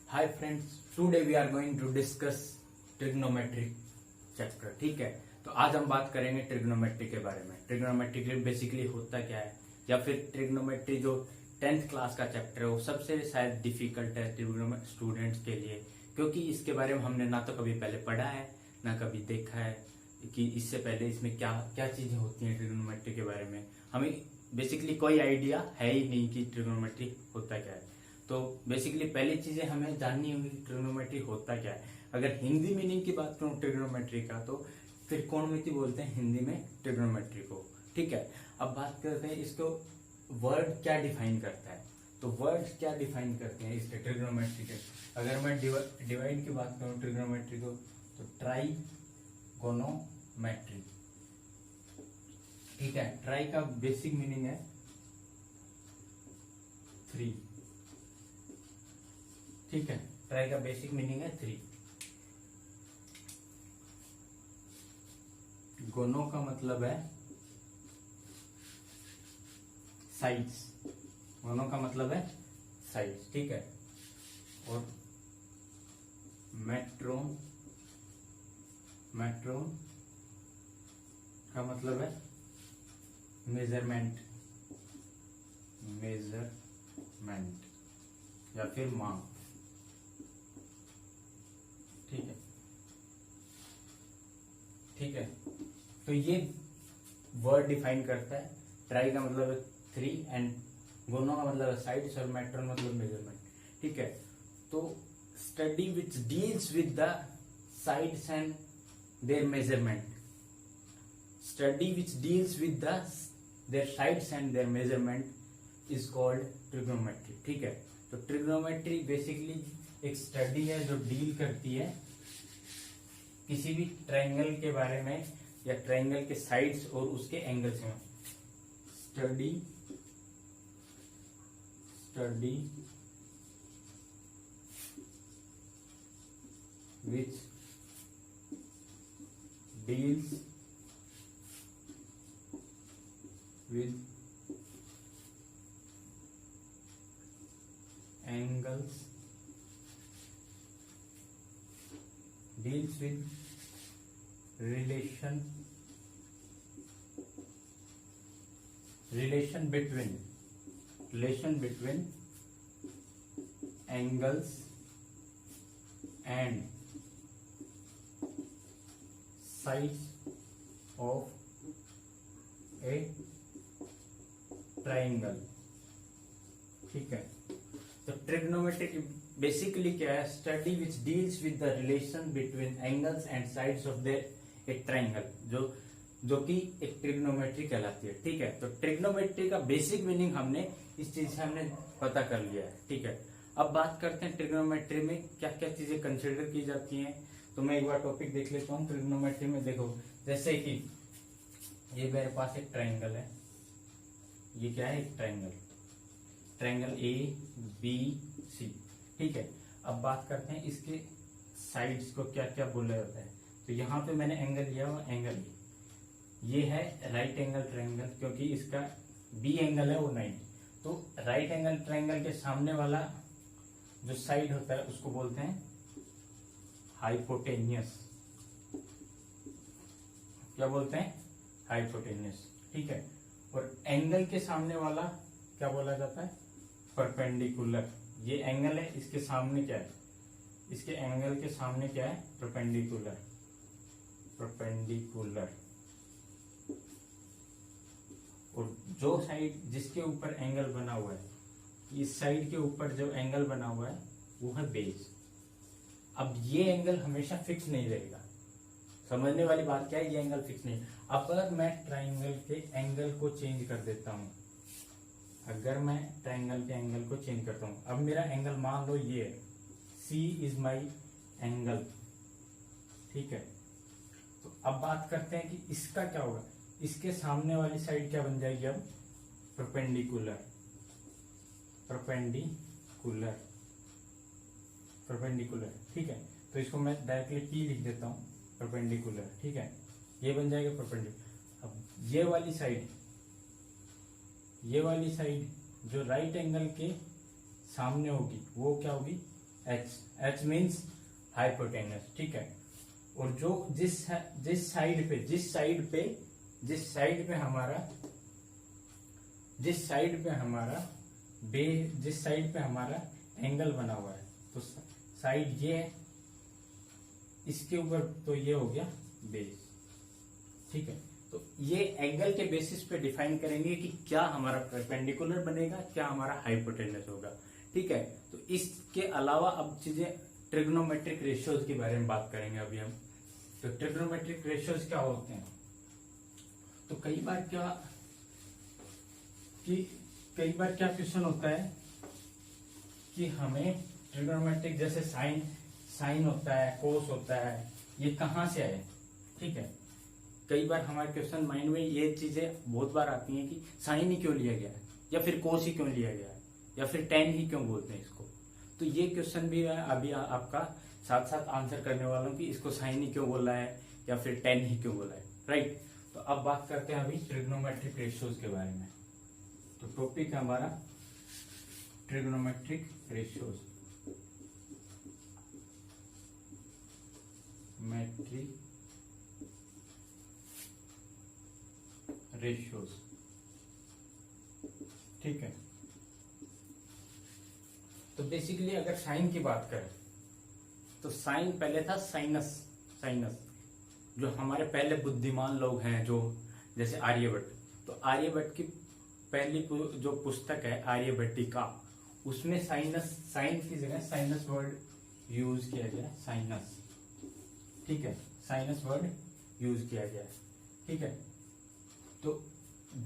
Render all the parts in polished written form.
Hi friends, today we are going to discuss trigonometry chapter. ठीक है, तो आज हम बात करेंगे ट्रिग्नोमेट्री के बारे में। ट्रिग्नोमेट्री बेसिकली होता क्या है, या फिर ट्रिग्नोमेट्री जो 10th क्लास का चैप्टर है वो सबसे शायद डिफिकल्ट है स्टूडेंट्स के लिए, क्योंकि इसके बारे में हमने ना तो कभी पहले पढ़ा है ना कभी देखा है कि इससे पहले इसमें क्या क्या चीजें होती हैं। ट्रिग्नोमेट्री के बारे में हमें बेसिकली कोई आइडिया है ही नहीं कि ट्रिग्नोमेट्री होता क्या है। तो बेसिकली पहली चीजें हमें जाननी होगी कि ट्रिग्नोमेट्री होता क्या है। अगर हिंदी मीनिंग की बात करूं ट्रिग्नोमेट्री का, तो त्रिकोणमिति बोलते हैं हिंदी में ट्रिग्नोमेट्री को। ठीक है, अब बात करते हैं इसको वर्ड क्या डिफाइन करता है। तो वर्ड क्या डिफाइन करते हैं इसके ट्रिग्नोमेट्री के। अगर मैं डिवाइड की बात करूं ट्रिग्नोमेट्री को, तो ट्राइगोनोमेट्री। ठीक है, ट्राई का बेसिक मीनिंग है 3। ठीक है, ट्राई का बेसिक मीनिंग है 3। गोनो का मतलब है साइड्स। गोनो का मतलब है साइड्स। ठीक है, और मेट्रोन का मतलब है मेजरमेंट या फिर माप। ठीक है, तो ये वर्ड डिफाइन करता है। ट्राई का मतलब है 3 एंड गोनो का मतलब है साइड्स और मेट्रोन मतलब मेजरमेंट। ठीक है, तो study which deals with the sides and there measurement. Study which deals with their sides and there measurement is called trigonometry. ठीक है, तो ट्रिग्नोमेट्री बेसिकली एक स्टडी है जो डील करती है किसी भी ट्रायंगल के बारे में या ट्रायंगल के साइड्स और उसके एंगल्स में। Study which deals with angles, deals with relation between angles and sides of a triangle. ठीक है, तो ट्रिग्नोमेट्री बेसिकली क्या है, study which deals with the relation between angles and sides of the एक triangle, जो कि एक ट्रिग्नोमेट्री कहलाती है। ठीक है, तो ट्रिग्नोमेट्री का बेसिक मीनिंग हमने इस चीज से हमने पता कर लिया है। ठीक है, अब बात करते हैं ट्रिग्नोमेट्री में क्या क्या चीजें कंसिडर की जाती हैं। तो मैं एक बार टॉपिक देख लेता हूँ ट्रिग्नोमेट्री में। देखो, जैसे कि ये मेरे पास एक ट्राइंगल है, ये क्या है, एक ट्रायंगल ए बी सी। ठीक है, अब बात करते हैं इसके साइड्स को क्या क्या बोला जाता है। तो यहाँ पे मैंने एंगल लिया हुआ, एंगल ये है राइट एंगल ट्रायंगल, क्योंकि इसका बी एंगल है वो 90। तो राइट एंगल ट्रायंगल के सामने वाला जो साइड होता है उसको बोलते हैं हाइपोटेनियस। क्या बोलते हैं, हाइपोटेनियस। ठीक है, और एंगल के सामने वाला क्या बोला जाता है, परपेंडिकुलर। ये एंगल है, इसके सामने क्या है, इसके एंगल के सामने क्या है, परपेंडिकुलर। और जो साइड जिसके ऊपर एंगल बना हुआ है, इस साइड के ऊपर जो एंगल बना हुआ है वो है बेस। अब ये एंगल हमेशा फिक्स नहीं रहेगा। समझने वाली बात क्या है, ये एंगल फिक्स नहीं। अगर मैं ट्रायंगल के एंगल को चेंज कर देता हूं, अब मेरा एंगल मान लो ये है, C इज माई एंगल। ठीक है, तो अब बात करते हैं कि इसका क्या होगा। इसके सामने वाली साइड क्या बन जाएगी, अब परपेंडिकुलर। ठीक है, तो इसको मैं डायरेक्टली P लिख देता हूं, परपेंडिकुलर। ठीक है, ये बन जाएगा परपेंडिकुलर। अब ये वाली साइड जो राइट एंगल के सामने होगी वो क्या होगी, एच मीन्स हाइपोटेनस, ठीक है। और जो जिस साइड पे हमारा एंगल बना हुआ है, तो साइड ये है, इसके ऊपर तो ये हो गया बेस, ठीक है। तो ये एंगल के बेसिस पे डिफाइन करेंगे कि क्या हमारा परपेंडिकुलर बनेगा, क्या हमारा हाइपोटेनस होगा, ठीक है। तो इसके अलावा अब चीजें ट्रिग्नोमेट्रिक रेशियोज के बारे में बात करेंगे अभी हम। तो ट्रिग्नोमेट्रिक रेशियोज क्या होते हैं? तो कई बार क्या क्वेश्चन होता है कि हमें ट्रिग्नोमेट्रिक, जैसे साइन होता है, कोस होता है, ये कहाँ से आए, ठीक है। कई बार हमारे क्वेश्चन माइंड में ये चीजें बहुत बार आती हैं कि साइन ही क्यों लिया गया है, या फिर कोस ही क्यों लिया गया है, या फिर टेन ही क्यों बोलते हैं इसको। तो ये क्वेश्चन भी मैं अभी आपका साथ साथ आंसर करने वाला हूँ कि इसको साइन ही क्यों बोला है या फिर टेन ही क्यों बोला है, राइट। तो अब बात करते हैं अभी ट्रिग्नोमेट्रिक रेशियोज के बारे में। तो टॉपिक है हमारा ट्रिग्नोमेट्रिक रेशियोज, मेट्रिक रेशियोज, ठीक है। तो बेसिकली अगर साइन की बात करें तो साइन पहले था साइनस। जो हमारे पहले बुद्धिमान लोग हैं, जो जैसे आर्यभट्ट, तो आर्यभट्ट की पहली जो पुस्तक है आर्यभट्टिका, उसमें साइन की जगह साइनस वर्ड यूज किया गया, साइनस, ठीक है, साइनस वर्ड यूज किया गया है, ठीक है। तो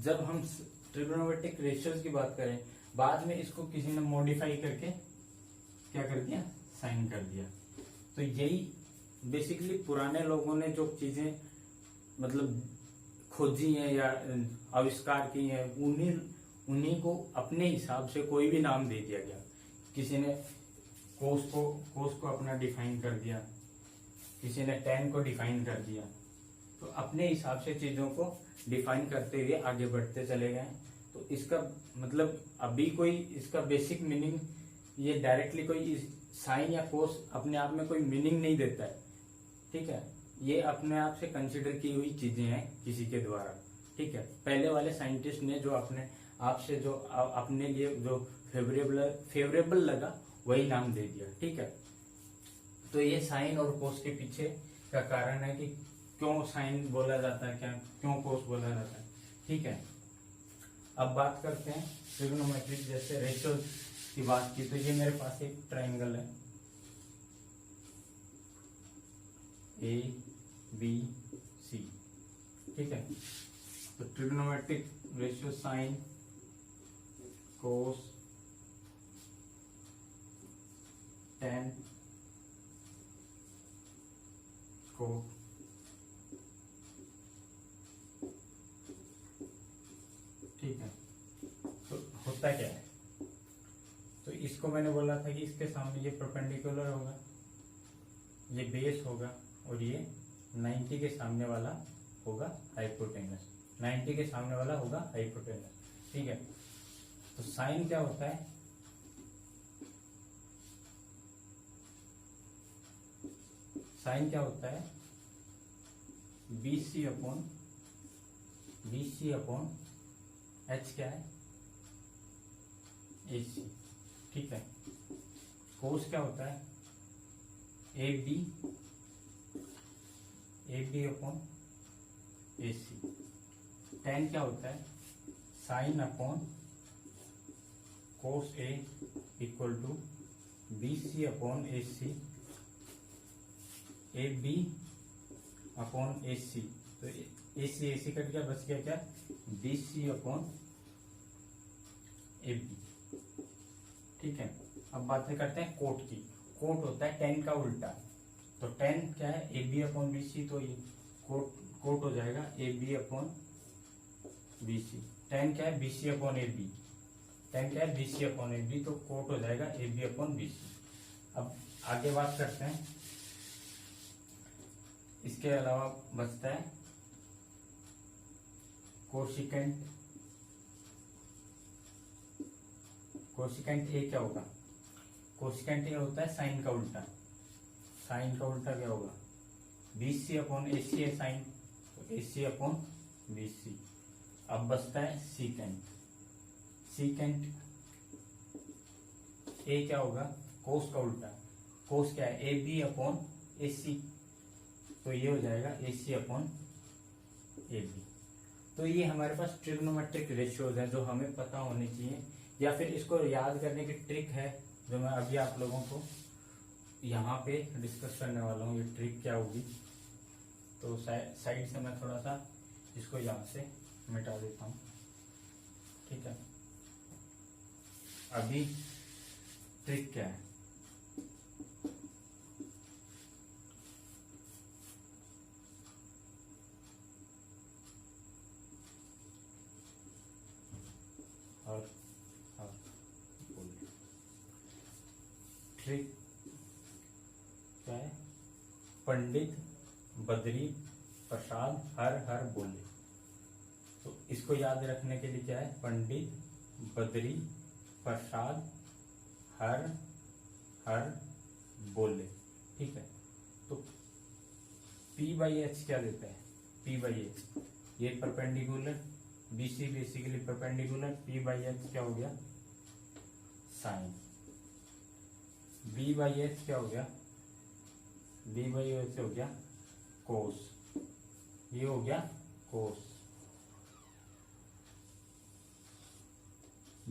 जब हम ट्रिग्नोमेट्रिक रेशियोज की बात करें, बाद में इसको किसी ने मॉडिफाई करके क्या कर दिया, साइन कर दिया। तो यही बेसिकली पुराने लोगों ने जो चीजें मतलब खोजी हैं या आविष्कार की हैं, उन्हीं को अपने हिसाब से कोई भी नाम दे दिया गया। किसी ने कोस को अपना डिफाइन कर दिया, किसी ने टेन को डिफाइन कर दिया। तो अपने हिसाब से चीजों को डिफाइन करते हुए आगे बढ़ते चले गए। तो इसका मतलब अभी कोई इसका बेसिक मीनिंग, ये डायरेक्टली कोई साइन या कोस अपने आप में कोई मीनिंग नहीं देता है, ठीक है। ये अपने आप से कंसिडर की हुई चीजें हैं किसी के द्वारा, ठीक है। पहले वाले साइंटिस्ट ने जो अपने आप से जो अपने लिए जो फेवरेबल लगा वही नाम दे दिया, ठीक है। तो ये साइन और कोस के पीछे का कारण है कि क्यों साइन बोला जाता है, क्यों कोस बोला जाता है, ठीक है। अब बात करते हैं ट्रिग्नोमेट्रिक, जैसे रेशियोज की बात की, तो ये मेरे पास एक ट्रायंगल है ABC, ठीक है। तो ट्रिग्नोमेट्रिक रेशियो साइन, कोस, टेन, कोट, ठीक है। तो होता क्या है, तो इसको मैंने बोला था कि इसके सामने ये परपेंडिकुलर होगा, ये बेस होगा, और ये 90 के सामने वाला होगा हाइपोटेनस, 90 के सामने वाला होगा हाइपोटेनस, ठीक है। तो साइन क्या होता है, साइन क्या होता है, BC अपॉन H क्या है, AC, ठीक है। कोस क्या होता है, AB अपॉन AC। टेन क्या होता है, sine upon cos A equal to BC upon AC, AB upon AC। तो AC कट गया, बच गया क्या, BC अपॉन AB, ठीक है। अब बातें करते हैं कोट की। कोट होता है टेन का उल्टा, तो टेन क्या है, AB अपॉन BC, तो ये कोट हो जाएगा AB अपॉन BC। टेन क्या है, BC अपॉन AB, टेन क्या है, BC अपॉन AB, तो कोट हो जाएगा AB अपॉन BC। अब आगे बात करते हैं, इसके अलावा बचता है कोशिकेंट A क्या होगा, कोसेकेंट ये होता है साइन का उल्टा, साइन का उल्टा क्या होगा, BC अपॉन AC है साइन, तो AC अपॉन BC। अब बचता है सीकेंट, सीकेंट ए क्या होगा, कोस का उल्टा, कोस क्या है, AB अपॉन AC, तो ये हो जाएगा AC अपॉन AB। तो ये हमारे पास ट्रिग्नोमेट्रिक रेशियोज है जो हमें पता होनी चाहिए, या फिर इसको याद करने की ट्रिक है जो मैं अभी आप लोगों को यहाँ पे डिस्कस करने वाला हूँ। ये ट्रिक क्या होगी, तो साइड से मैं थोड़ा सा इसको यहाँ से मिटा देता हूँ, ठीक है। अभी ट्रिक क्या है, और ट्रिक क्या है, पंडित बद्री प्रसाद हर हर बोले। तो इसको याद रखने के लिए क्या है, पंडित बद्री प्रसाद हर हर बोले, ठीक है। तो P/H क्या देता है, P/H ये perpendicular, BC basically perpendicular, P/H क्या हो गया, साइन। B/H क्या हो गया, B/H हो गया कोस, ये हो गया कोस।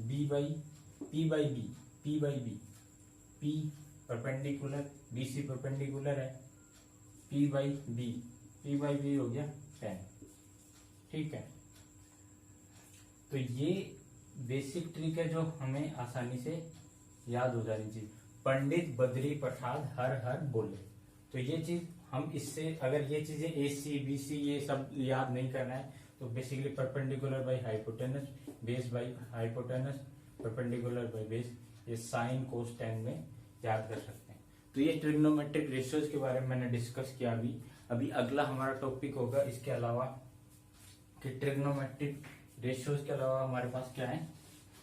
P/B, P perpendicular, BC perpendicular है, P/B हो गया tan, ठीक है। तो ये बेसिक ट्रिक है जो हमें आसानी से याद हो जानी चाहिए, पंडित बद्री प्रसाद हर हर बोले। तो ये चीज हम इससे, अगर ये चीजें AC BC ये सब याद नहीं करना है तो basically perpendicular by hypotenuse, base by hypotenuse, perpendicular by base, ये साइन कोस tan में याद कर सकते हैं। तो ये ट्रिग्नोमेट्रिक रेशियोज के बारे में मैंने डिस्कस किया। अभी अगला हमारा टॉपिक होगा इसके अलावा कि ट्रिग्नोमेट्रिक रेशियोज के अलावा हमारे पास क्या है,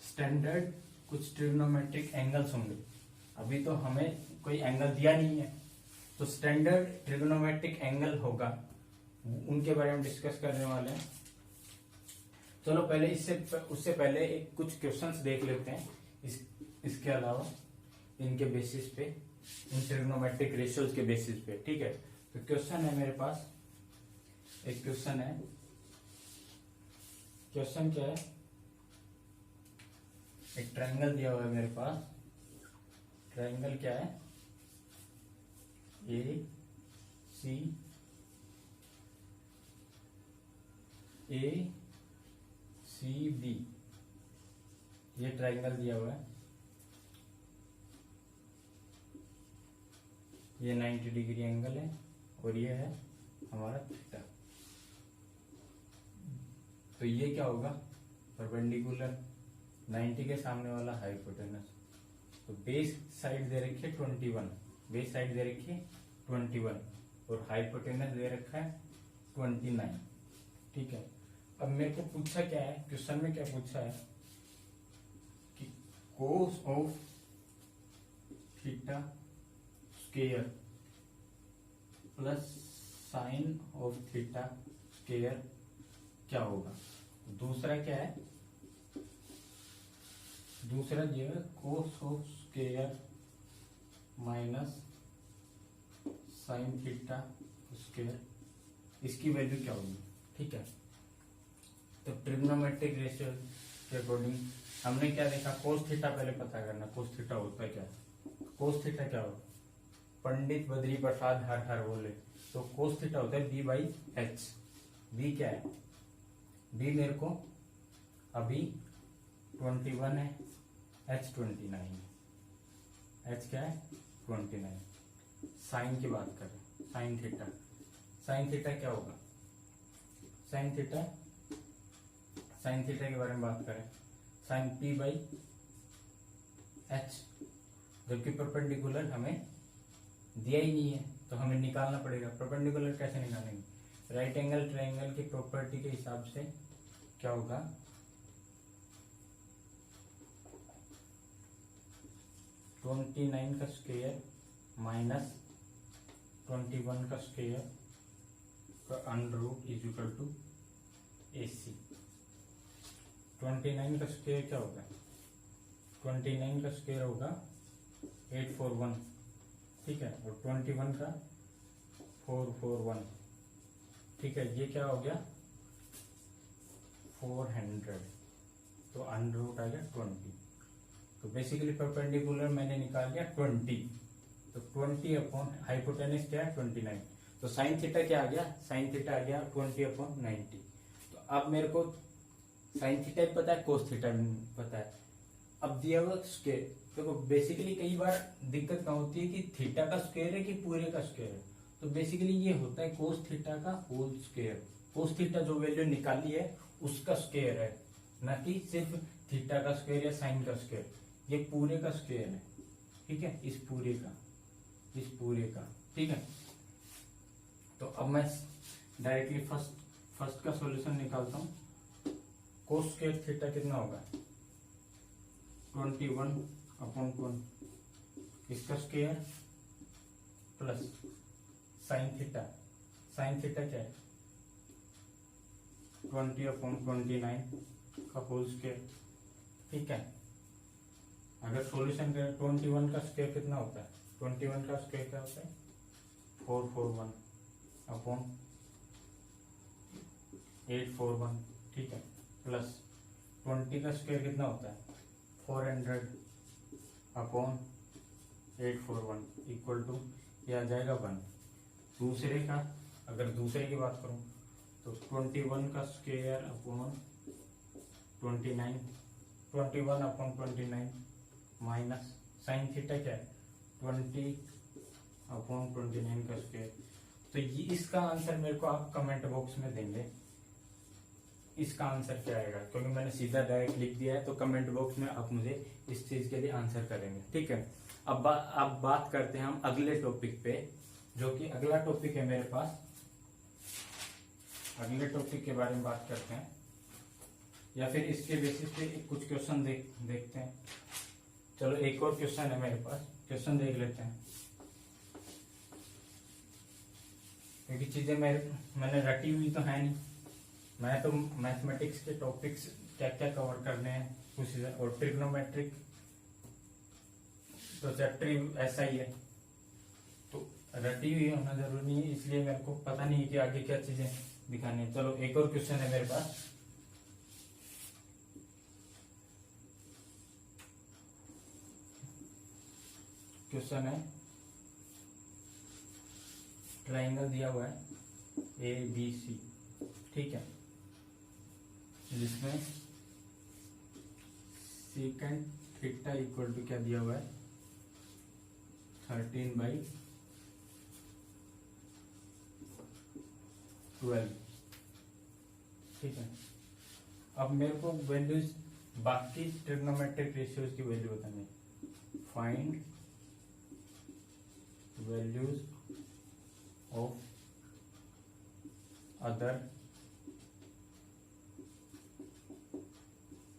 स्टैंडर्ड कुछ ट्रिग्नोमेट्रिक एंगल्स होंगे। अभी तो हमें कोई एंगल दिया नहीं है, तो स्टैंडर्ड ट्रिग्नोमेट्रिक एंगल होगा, उनके बारे में डिस्कस करने वाले हैं। चलो पहले उससे पहले एक कुछ क्वेश्चंस देख लेते हैं इसके अलावा, इनके बेसिस पे, इन ट्रिग्नोमेट्रिक रेशियोज के बेसिस पे, ठीक है। तो क्वेश्चन है मेरे पास, एक क्वेश्चन है, क्वेश्चन क्या है, एक ट्रायंगल दिया हुआ है मेरे पास, ट्रायंगल क्या है, ACB, ये ट्रायंगल दिया हुआ है, ये 90 डिग्री एंगल है और ये है हमारा थीटा। तो ये क्या होगा, परपेंडिकुलर, 90 के सामने वाला हाइपोटेनस। तो बेस साइड दे रखी है 21, बेस साइड दे रखी है 21 और हाइपोटेनस दे रखा है 29, ठीक है। अब मेरे को पूछा क्या है, क्वेश्चन में क्या पूछा है कि cos of theta square plus sign of theta square क्या होगा। दूसरा क्या है, दूसरा जो है cos of square minus sine theta square, इसकी वैल्यू क्या होगी, ठीक है। तो ट्रिग्नोमेट्रिक रेशियो के अकॉर्डिंग हमने क्या देखा, कोस थीटा पहले पता करना, कोस थीटा होता है क्या, कोस थीटा क्या होगा, पंडित बद्री प्रसाद हर हर बोले, तो कोस थीटा होता है B/H। B क्या है, B मेरे को अभी 21 है, H 29 है, H क्या है 29। साइन की बात करें, साइन थीटा, साइन थीटा क्या होगा, साइन थीटा, साइन थीटा के बारे में बात करें, साइन P/H, जबकि परपेंडिकुलर हमें दिया ही नहीं है तो हमें निकालना पड़ेगा। परपेंडिकुलर कैसे निकालेंगे, राइट एंगल ट्रायंगल की प्रॉपर्टी के हिसाब से क्या होगा, 29 का स्क्वायर माइनस 21 का स्क्वायर का under root is equal to AC। 29 का स्क्वायर क्या होगा? 29 का स्क्वायर होगा 841, ठीक है, और 21 का 441, ठीक है। ये क्या हो गया? 400, तो अंडर रूट आ गया 20। तो बेसिकली परपेंडिकुलर मैंने निकाल लिया 20, तो 20 अपॉन हाइपोटेनस क्या है 29, तो साइन थीटा क्या आ गया? साइन थीटा आ गया 20/90। तो अब मेरे को साइन थीटा भी पता है, कोस थीटा भी पता है। अब दिया हुआ स्क्वायर, देखो बेसिकली कई बार दिक्कत क्या होती है कि थीटा का स्क्वायर है कि पूरे का स्क्वायर है, तो बेसिकली ये होता है कोस थीटा का होल स्क्वायर। कोस थीटा जो वैल्यू निकाली है उसका स्क्वायर है, ना कि सिर्फ थीटा का स्क्वायर या साइन का स्क्वायर, ये पूरे का स्क्वायर है, ठीक है, इस पूरे का, ठीक है। तो अब मैं डायरेक्टली फर्स्ट का सॉल्यूशन निकालता हूं। कोस स्क्वायर थीटा कितना होगा? 21/20, इसका स्क्वायर प्लस साइन थीटा क्या है? 20/29 का होल स्क्वायर, ठीक है। अगर सॉल्यूशन करें 21 का स्क्वायर कितना होता है? 21 का स्क्वायर क्या होता है? 441/841, ठीक है, प्लस 20 का स्क्वायर कितना होता है? 400/841 इक्वल टू ये आ जाएगा 1। दूसरे का, अगर दूसरे की बात करूं तो 21 का square upon 29, 21/29 minus sine theta क्या है? 20/29 का स्क्वायर। तो ये इसका आंसर मेरे को आप कमेंट बॉक्स में देंगे, इसका आंसर क्या आएगा, क्योंकि मैंने सीधा डायरेक्ट लिख दिया है, तो कमेंट बॉक्स में आप मुझे इस चीज के लिए आंसर करेंगे, ठीक है। अब बात करते हैं हम अगले टॉपिक पे, जो कि अगला टॉपिक है मेरे पास। अगले टॉपिक के बारे में बात करते हैं, या फिर इसके बेसिस पे कुछ क्वेश्चन देखते हैं। चलो एक और क्वेश्चन है मेरे पास, क्वेश्चन देख लेते हैं, क्योंकि चीजें मैंने रटी हुई तो है नहीं। मैं तो मैथमेटिक्स के टॉपिक्स क्या क्या कवर करने हैं कुछ, और ट्रिग्नोमेट्रिक तो चैप्टर ऐसा ही है, तो रटी हुई होना जरूरी नहीं है, इसलिए मेरे को पता नहीं है कि आगे क्या चीजें दिखानी है। चलो एक और क्वेश्चन है मेरे पास। क्वेश्चन है, ट्राइंगल दिया हुआ है ABC, ठीक है, जिसमें सेकंड थीटा इक्वल टू क्या दिया हुआ है? 13/12, ठीक है। अब मेरे को वैल्यूज, बाकी ट्रिग्नोमेट्रिक रेशियोज की वैल्यू बतानी है। Find values of other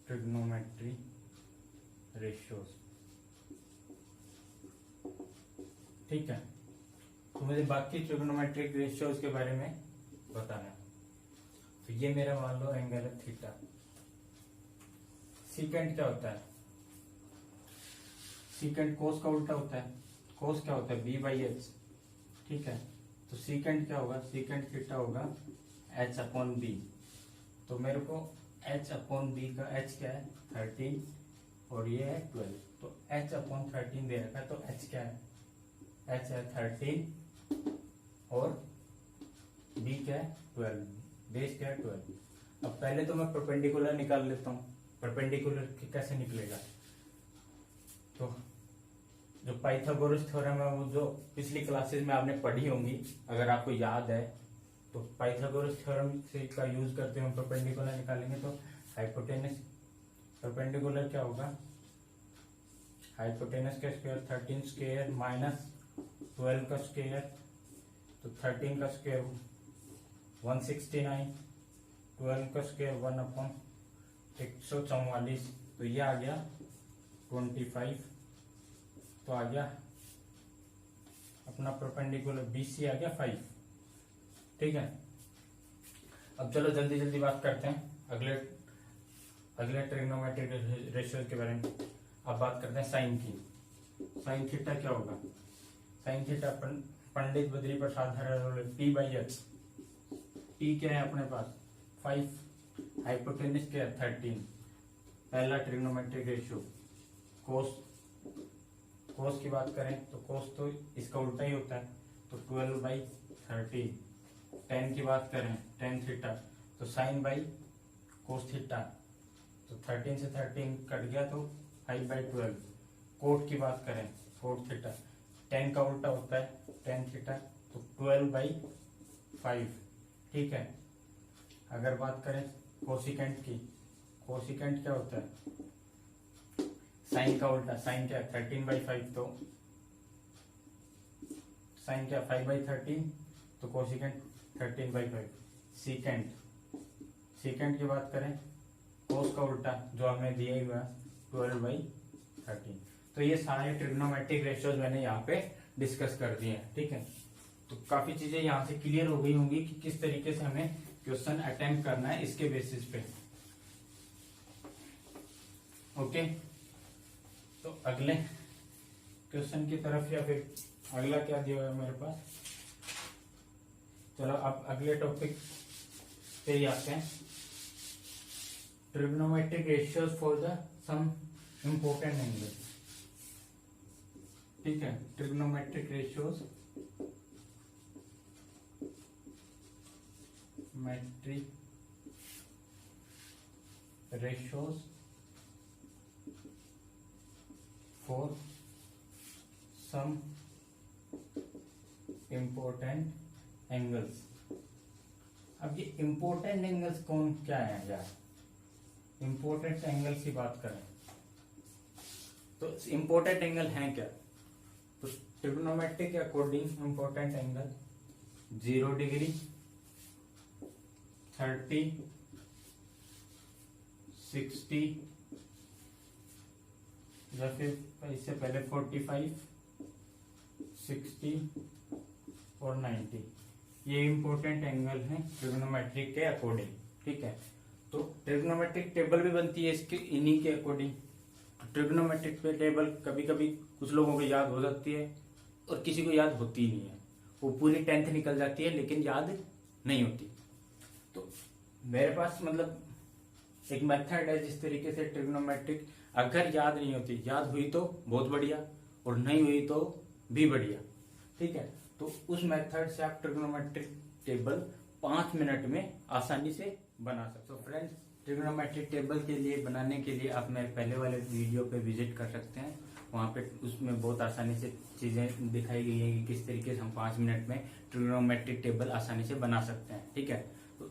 trigonometry ratios, ठीक है। तो मुझे बाकी ट्रिग्नोमेट्रिक रेशियोज के बारे में बताना है। तो ये मेरा मान लो एंगल है थीटा। सीकेंट क्या होता है? सीकेंट कोस का उल्टा होता है। कोस क्या होता है? B/H, ठीक है। तो सीकेंट क्या होगा? सीकेंट थीटा होगा H/B। तो मेरे को H/B का H क्या है? 13 और ये है 12, तो H/13 दे रखा है, तो H क्या है? H है 13 और B क्या है? 12, बेस क्या है? 12। अब पहले तो मैं परपेंडिकुलर निकाल लेता हूँ। परपेंडिकुलर कैसे निकलेगा? तो जो पाइथागोरस थ्योरम है, वो जो पिछली क्लासेस में आपने पढ़ी होंगी, अगर आपको याद है, तो पाइथागोरस थ्योरम से का यूज करते हुए परपेंडिकुलर निकालेंगे। तो हाइपोटेनस परपेंडिकुलर क्या होगा? हाइपोटेनस का स्क्वायर 13 स्क्वायर माइनस 12 का स्क्वायर, तो 13 का स्क्वायर 169, 12 का स्क्वायर 1/144, तो ये आ गया 25 तो आ गया अपना परपेंडिकुलर BC आ गया 5। ठीक है, अब चलो जल्दी जल्दी बात करते हैं अगले ट्रिग्नोमेट्रिक रेशियोज के बारे में। अब बात करते हैं साइन की। साइन थीटा क्या होगा? Sine theta Pandit Badri Prasad P/H। P क्या है अपने पास 5, हाइपोटेनस क्या है 13। पहला ट्रिग्नोमेट्रिक रेशियो। कोस की बात करें तो कोस तो इसका उल्टा ही होता है, तो 12/13। टेन की बात करें टेन थीटा तो साइन बाई कोस थीटा, तो 13 से 13 कट गया तो 5/12। कोट की बात करें कोट थीटा, टेन का उल्टा होता है टेन थीटा, तो 12/5। ठीक है, अगर बात करें कोसिकेंट की, कोसिकेंट क्या होता है? साइन का उल्टा, साइन क्या 13/5, तो साइन क्या 5/13, तो कोसिकेंट 13/5। सीकेंट की बात करें कोस का उल्टा जो हमें दिया ही हुआ 12/13। तो ये सारे ट्रिग्नोमेट्रिक रेशियोज मैंने यहाँ पे डिस्कस कर दिए हैं। ठीक है, तो काफी चीजें यहाँ से क्लियर हो गई होंगी कि किस तरीके से हमें क्वेश्चन अटेम्प्ट करना है इसके बेसिस पे। ओके, तो अगले क्वेश्चन की तरफ, या फिर अगला क्या दिया हुआ है मेरे पास, चलो अब अगले टॉपिक पे ही आते हैं। Trigonometric ratios for the some important angle. ठीक है, trigonometric ratios for some important angles. अब ये इम्पोर्टेंट एंगल्स कौन क्या है यार? इम्पोर्टेंट एंगल्स की बात करें तो इम्पोर्टेंट एंगल है क्या? तो ट्रिग्नोमेट्रिक के अकॉर्डिंग इम्पोर्टेंट एंगल 0 डिग्री, 30, 60, या फिर इससे पहले 45, 60 और 90, ये इम्पोर्टेंट एंगल है ट्रिग्नोमेट्रिक के अकॉर्डिंग। ठीक है, तो ट्रिग्नोमेट्रिक टेबल भी बनती है इसके इन्हीं के अकॉर्डिंग। ट्रिग्नोमेट्रिक पे टेबल कभी कभी कुछ लोगों को याद हो जाती है और किसी को याद होती ही नहीं है, वो पूरी 10th निकल जाती है लेकिन याद नहीं होती। तो मेरे पास मतलब एक मेथड है जिस तरीके से ट्रिग्नोमेट्रिक अगर याद नहीं होती, याद हुई तो बहुत बढ़िया और नहीं हुई तो भी बढ़िया। ठीक है, तो उस मेथड से आप ट्रिग्नोमेट्रिक टेबल 5 मिनट में आसानी से बना सकते हो। फ्रेंड्स, ट्रिग्नोमेट्रिक टेबल के लिए बनाने के लिए आप मेरे पहले वाले वीडियो पे विजिट कर सकते हैं, वहाँ पे उसमें बहुत आसानी से चीजें दिखाई गई हैं कि किस तरीके से हम 5 मिनट में ट्रिग्नोमेट्रिक टेबल आसानी से बना सकते हैं। ठीक है, तो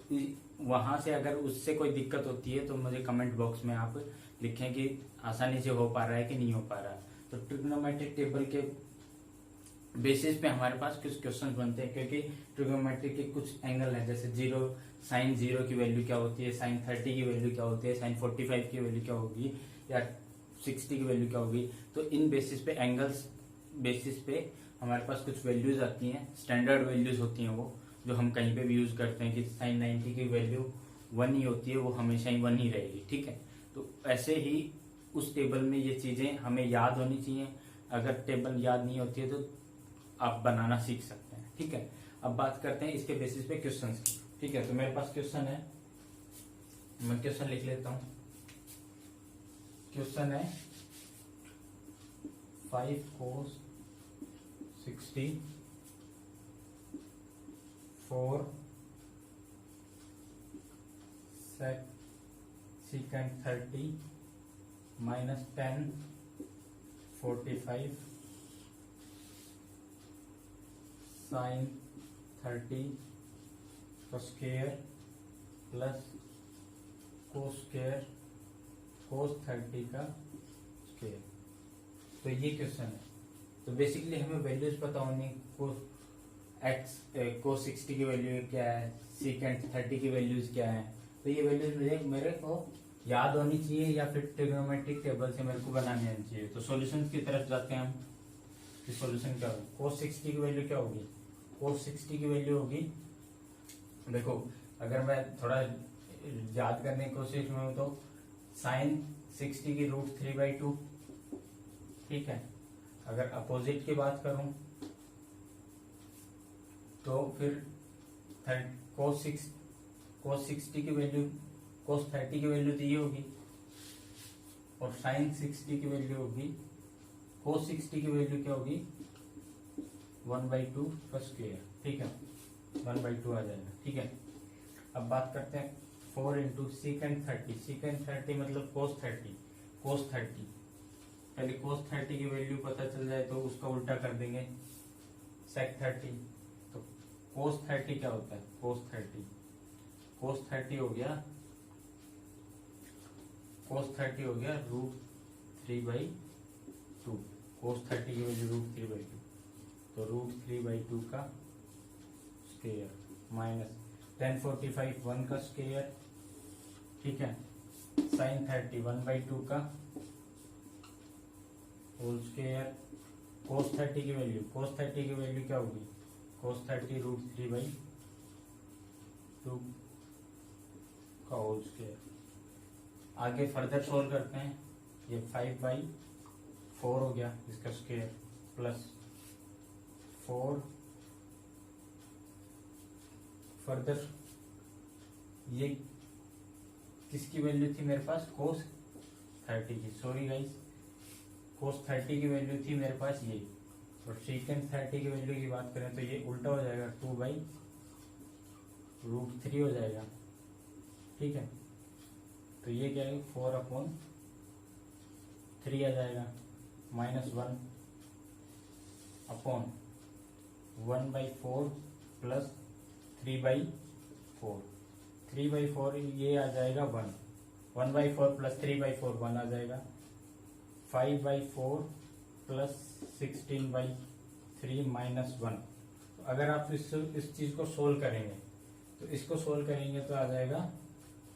वहां से अगर उससे कोई दिक्कत होती है तो मुझे कमेंट बॉक्स में आप लिखें कि आसानी से हो पा रहा है कि नहीं हो पा रहा है। तो ट्रिग्नोमेट्रिक टेबल के बेसिस पे हमारे पास कुछ क्वेश्चन बनते हैं, क्योंकि ट्रिग्नोमेट्रिक के कुछ एंगल है, जैसे साइन 0 की वैल्यू क्या होती है, साइन 30 की वैल्यू क्या होती है, साइन 45 की वैल्यू क्या होगी, या 60 की वैल्यू क्या होगी। तो इन बेसिस पे एंगल्स बेसिस पे हमारे पास कुछ वैल्यूज आती हैं, स्टैंडर्ड वैल्यूज होती हैं वो, जो हम कहीं पे भी यूज करते हैं कि साइन 90 की वैल्यू 1 ही होती है, वो हमेशा ही 1 ही रहेगी। ठीक है, तो ऐसे ही उस टेबल में ये चीजें हमें याद होनी चाहिए। अगर टेबल याद नहीं होती है तो आप बनाना सीख सकते हैं। ठीक है, अब बात करते हैं इसके बेसिस पे क्वेश्चंस की। ठीक है, तो मेरे पास क्वेश्चन है, मैं क्वेश्चन लिख लेता हूं। क्वेश्चन है 5 cos 60 4 secant 30 minus 10 45 sin 30 का स्क्वायर प्लस कोस स्क्वायर कोस 30 का स्क्वायर। तो ये क्वेश्चन है। तो बेसिकली हमें वैल्यूज पता होनी, कोस 60 की वैल्यू क्या है, सीकेंट 30 की वैल्यूज क्या है। तो ये वैल्यूज मेरे को याद होनी चाहिए या फिर ट्रिग्नोमेट्रिक टेबल से मेरे को बनानी आनी चाहिए। तो सॉल्यूशंस की तरफ जाते हैं हम। की सॉल्यूशन क्या होगी, cos 60 की वैल्यू क्या होगी, cos 60 की वैल्यू होगी, देखो अगर मैं थोड़ा याद करने की कोशिश में हूं तो sin 60 की √3/2, ठीक है। अगर अपोजिट की बात करूं तो फिर cos 60 की वैल्यू, cos 30 की वैल्यू तो ये होगी, और sin 60 की वैल्यू होगी, cos 60 की वैल्यू क्या होगी 1/2 का स्क्वायर, ठीक है, 1/2 आ जाएगा, ठीक है। अब बात करते हैं 4 इंटू secant 30 मतलब cos 30, पहले cos 30 की वैल्यू पता चल जाए तो उसका उल्टा कर देंगे sec 30, तो cos 30 क्या होता है, cos 30 हो गया, cos 30 हो गया √3/2, cos 30 की वैल्यू √3/2, तो √3/2 का स्क्वायर माइनस tan 45 1 का स्क्वायर, ठीक है, sin 30 1/2 का होल स्क्वायर, cos 30 की वैल्यू क्या होगी, cos 30 √3/2 का होल स्क्वायर। आगे फर्दर सोल्व करते हैं, ये 5/4 हो गया इसका स्क्वायर, प्लस 4 फर्दर, ये किसकी वैल्यू थी मेरे पास, cos 30 की, सॉरी गाइस, cos 30 की वैल्यू थी मेरे पास ये, और secant 30 की वैल्यू की बात करें तो ये उल्टा हो जाएगा 2/√3 हो जाएगा, ठीक है। तो ये क्या है 4/3 आ जाएगा, -1 अपॉन 1/4 प्लस 3/4, 3/4 ये आ जाएगा 1, 1/4 प्लस 3/4 1 आ जाएगा, 5/4 प्लस 16/3 -1। तो अगर आप इस चीज को सोल्व करेंगे तो इसको सोल्व करेंगे तो आ जाएगा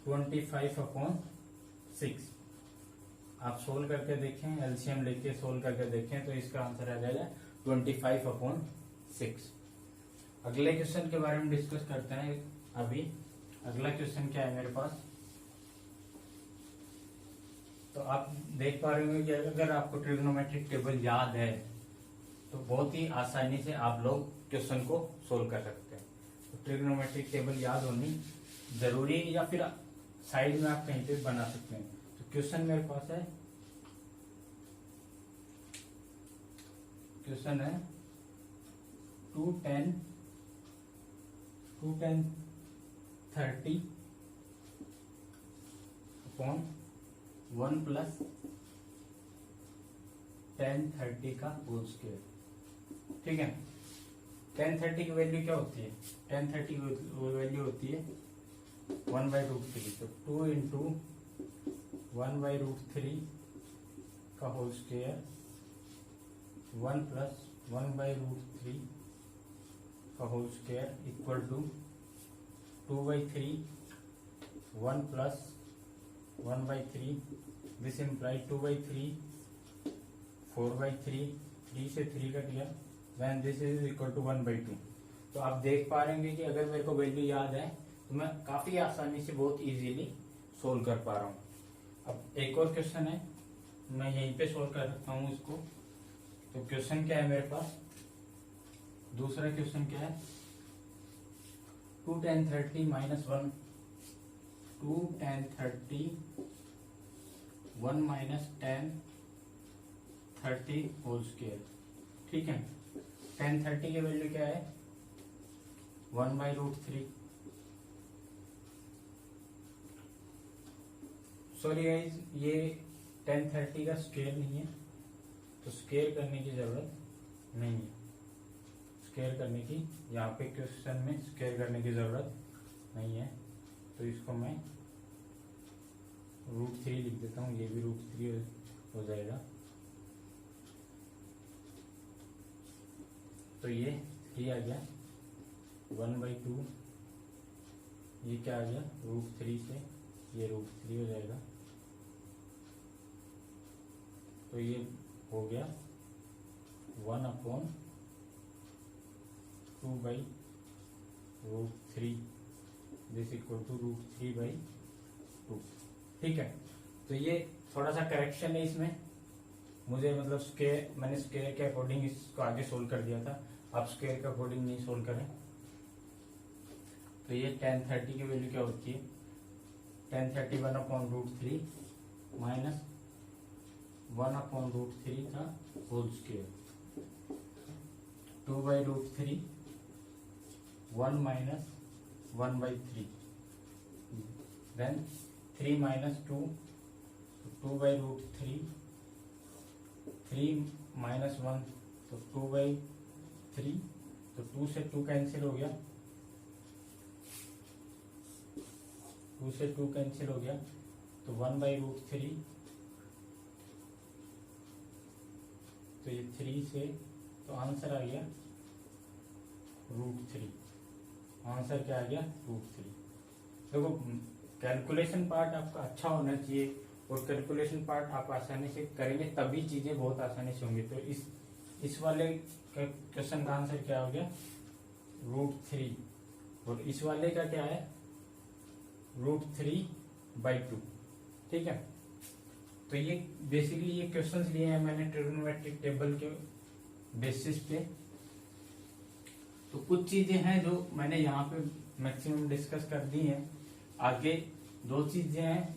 25/6। आप सोल्व करके देखें, एलसीएम लेके सोल्व करके देखें तो इसका आंसर आ जाएगा 25/6। अगले क्वेश्चन के बारे में डिस्कस करते हैं। अभी अगला क्वेश्चन क्या है मेरे पास, तो आप देख पा रहे हो कि अगर आपको ट्रिग्नोमेट्रिक टेबल याद है तो बहुत ही आसानी से आप लोग क्वेश्चन को सोल्व कर सकते हैं। तो ट्रिग्नोमेट्रिक टेबल याद होनी जरूरी है, या फिर साइड में आप कहीं पे बना सकते हैं। तो क्वेश्चन मेरे पास है, क्वेश्चन है 2tan 30 अपॉन 1 प्लस tan 30 का होल स्क्वायर, ठीक है। tan 30 की वैल्यू क्या होती है, tan 30 की वैल्यू होती है 1/√3, तो 2 इंटू 1/√3 का होल स्क्वायर 1 प्लस 1/√3 का whole square equal to 2/3, 1 plus 1/3, this imply 2/3, 4/3, 3 से 3 कट गया, then this is equal to 1/2। तो आप देख पा रहे हैं कि अगर मेरे को वैल्यू याद है तो मैं काफी आसानी से बहुत इजीली सोल्व कर पा रहा हूँ। अब एक और क्वेश्चन है, मैं यहीं पे सोल्व कर सकता हूँ इसको। तो क्वेश्चन क्या है मेरे पास, दूसरा क्वेश्चन क्या है, 2tan 30 -1, 2tan 30 1 minus tan 30 whole square, ठीक है। tan 30 की वैल्यू क्या है 1/√3। सॉरी गाइस, ये tan 30 का स्क्वायर नहीं है, तो स्क्वायर करने की जरूरत नहीं है। स्क्वायर करने की, यहाँ पे क्वेश्चन में स्क्वायर करने की जरूरत नहीं है, तो इसको मैं √3 लिख देता हूँ, ये भी √3 हो जाएगा। तो ये 3 आ गया, 1/2, ये क्या आ गया √3 से ये √3 हो जाएगा, तो ये हो गया 1/2/√3 दिस इक्वल टू √3/2। ठीक है, तो ये थोड़ा सा करेक्शन है इसमें, मुझे मतलब स्क्वायर, मैंने स्क्वायर के अकॉर्डिंग इसको आगे सोल्व कर दिया था, आप स्क्वायर के अकॉर्डिंग नहीं सोल्व करें। तो ये tan 30 की वैल्यू क्या होती है, tan 30 1/√3 माइनस 1/√3 का whole square, 2/√3 1 minus 1/3, then 3 minus 2, 2/√3, 3 minus 1 तो 2/3, तो 2 से 2 कैंसिल हो गया, 2 से 2 कैंसिल हो गया, तो 1/√3, तो ये 3 से, तो आंसर आ गया √3, आंसर क्या आ गया √3। देखो कैलकुलेशन पार्ट आपका अच्छा होना चाहिए, और कैलकुलेशन पार्ट आप आसानी से करेंगे तभी चीजें बहुत आसानी से होंगी। तो इस वाले क्वेश्चन का आंसर क्या हो गया √3, और इस वाले का क्या है √3/2। ठीक है, तो ये बेसिकली ये क्वेश्चंस लिए हैं मैंने ट्रिग्नोमेट्रिक टेबल के बेसिस पे। तो कुछ चीजें हैं जो मैंने यहाँ पे मैक्सिमम डिस्कस कर दी हैं। आगे दो चीजें हैं,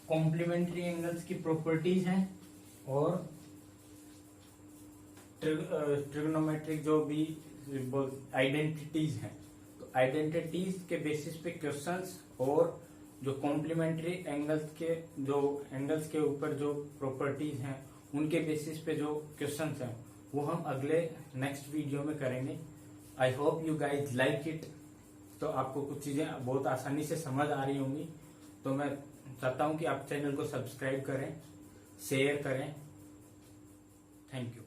कॉम्प्लीमेंट्री एंगल्स की प्रॉपर्टीज हैं, और ट्रिग्नोमेट्रिक जो भी आइडेंटिटीज हैं। तो आइडेंटिटीज के बेसिस पे क्वेश्चंस, और जो कॉम्प्लीमेंट्री एंगल्स के ऊपर जो प्रॉपर्टीज हैं उनके बेसिस पे जो क्वेश्चंस हैं वो हम अगले नेक्स्ट वीडियो में करेंगे। I hope you guys like it. तो आपको कुछ चीजें बहुत आसानी से समझ आ रही होंगी। तो मैं चाहता हूं कि आप चैनल को सब्सक्राइब करें, शेयर करें। Thank you.